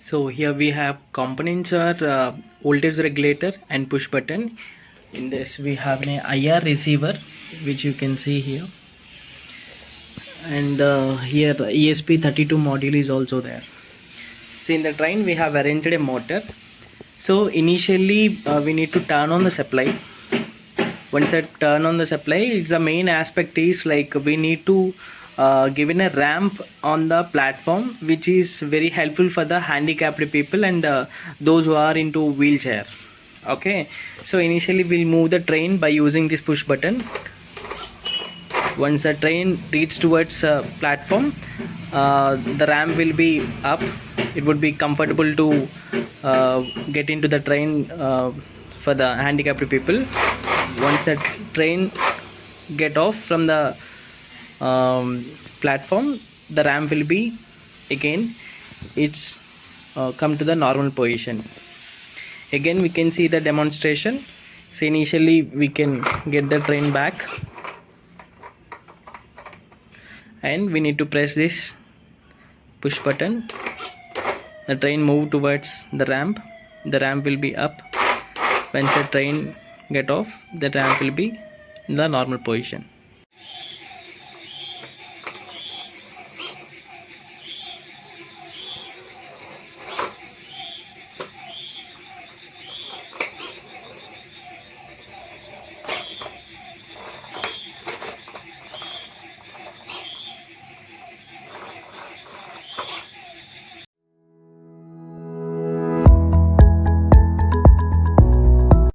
So here we have components are voltage regulator and push button. In this we have an IR receiver, which you can see here, and here ESP32 module is also there. So in the train we have arranged a motor. So initially we need to turn on the supply. Once I turn on the supply, the main aspect is like we need to given a ramp on the platform, which is very helpful for the handicapped people and those who are into wheelchair. Okay, so initially we'll move the train by using this push button. Once the train reaches towards platform, the ramp will be up. It would be comfortable to get into the train for the handicapped people. Once the train get off from the platform, the ramp will be again it's come to the normal position. Again we can see the demonstration. So initially we can get the train back, and we need to press this push button. The train move towards the ramp will be up. Once the train get off, the ramp will be in the normal position.